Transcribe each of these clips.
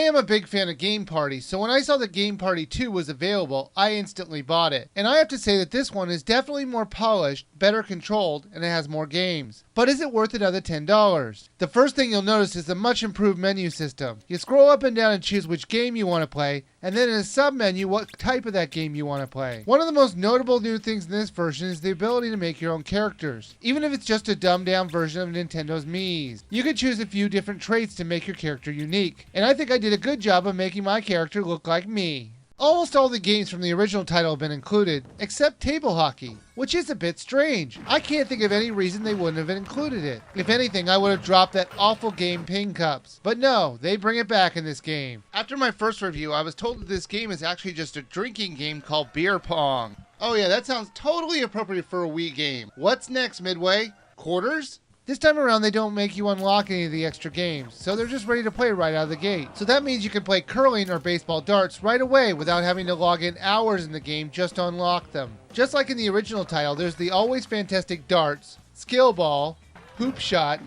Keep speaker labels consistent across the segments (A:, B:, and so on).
A: am a big fan of Game Party, so when I saw that Game Party 2 was available, I instantly bought it. And I have to say that this one is definitely more polished, better controlled, and it has more games. But is it worth another $10? The first thing you'll notice is the much improved menu system. You scroll up and down and choose which game you want to play, and then in a sub-menu what type of that game you want to play. One of the most notable new things in this version is the ability to make your own characters, even if it's just a dumbed-down version of Nintendo's Mii's. You can choose a few different traits to make your character unique, and I think I did a good job of making my character look like me. Almost all the games from the original title have been included, except Table Hockey, which is a bit strange. I can't think of any reason they wouldn't have included it. If anything, I would have dropped that awful game Ping Cups. But no, they bring it back in this game. After my first review, I was told that this game is actually just a drinking game called Beer Pong. Oh yeah, that sounds totally appropriate for a Wii game. What's next, Midway? Quarters? This time around, they don't make you unlock any of the extra games, so they're just ready to play right out of the gate. So that means you can play curling or baseball darts right away without having to log in hours in the game just to unlock them. Just like in the original title, there's the always fantastic darts, skill ball, hoop shot,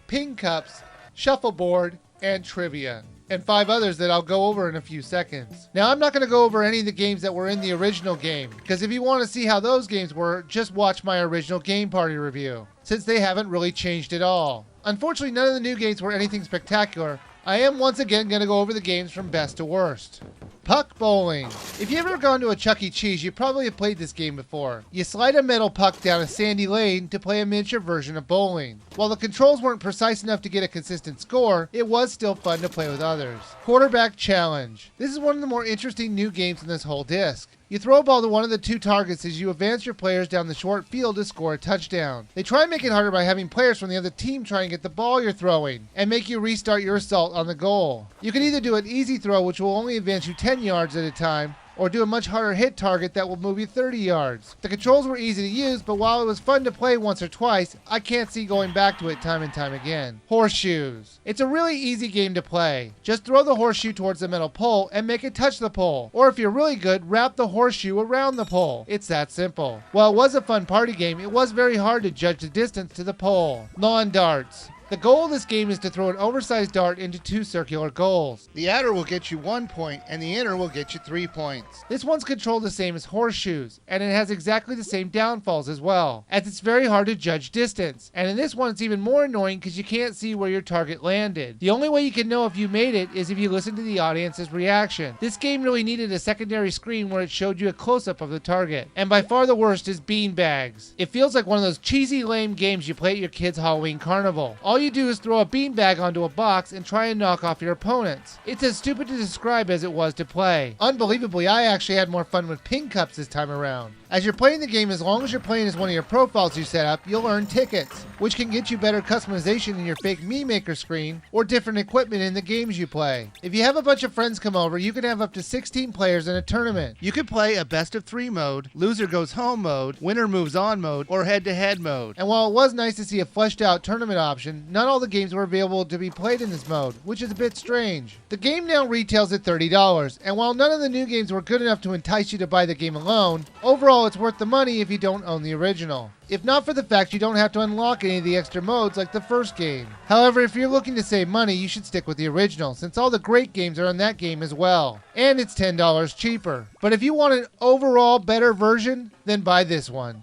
A: ping cups, shuffleboard, and trivia. And 5 others that I'll go over in a few seconds. Now, I'm not going to go over any of the games that were in the original game, because if you want to see how those games were, just watch my original Game Party review, since they haven't really changed at all. Unfortunately, none of the new games were anything spectacular. I am once again going to go over the games from best to worst. Puck bowling. If you've ever gone to a Chuck E. Cheese, you probably have played this game before. You slide a metal puck down a sandy lane to play a miniature version of bowling. While the controls weren't precise enough to get a consistent score, it was still fun to play with others. Quarterback challenge. This is one of the more interesting new games in this whole disc. You throw a ball to one of the 2 targets as you advance your players down the short field to score a touchdown. They try and make it harder by having players from the other team try and get the ball you're throwing, and make you restart your assault on the goal. You can either do an easy throw, which will only advance you 10 yards at a time, or do a much harder hit target that will move you 30 yards. The controls were easy to use, but while it was fun to play once or twice, I can't see going back to it time and time again. Horseshoes. It's a really easy game to play. Just throw the horseshoe towards the metal pole and make it touch the pole. Or if you're really good, wrap the horseshoe around the pole. It's that simple. While it was a fun party game, it was very hard to judge the distance to the pole. Lawn darts. The goal of this game is to throw an oversized dart into 2 circular goals. The outer will get you 1 point, and the inner will get you 3 points. This one's controlled the same as horseshoes, and it has exactly the same downfalls as well, as it's very hard to judge distance. And in this one, it's even more annoying because you can't see where your target landed. The only way you can know if you made it is if you listen to the audience's reaction. This game really needed a secondary screen where it showed you a close-up of the target. And by far the worst is beanbags. It feels like one of those cheesy, lame games you play at your kid's Halloween carnival. All you do is throw a beanbag onto a box and try and knock off your opponents. It's as stupid to describe as it was to play. Unbelievably, I actually had more fun with ping cups this time around. As you're playing the game, as long as you're playing as one of your profiles you set up, you'll earn tickets, which can get you better customization in your fake Mii Maker screen or different equipment in the games you play. If you have a bunch of friends come over, you can have up to 16 players in a tournament. You could play a best of 3 mode, loser goes home mode, winner moves on mode, or head-to-head mode. And while it was nice to see a fleshed out tournament option, not all the games were available to be played in this mode, which is a bit strange. The game now retails at $30, and while none of the new games were good enough to entice you to buy the game alone, overall it's worth the money if you don't own the original. If not for the fact you don't have to unlock any of the extra modes like the first game. However, if you're looking to save money, you should stick with the original, since all the great games are in that game as well. And it's $10 cheaper. But if you want an overall better version, then buy this one.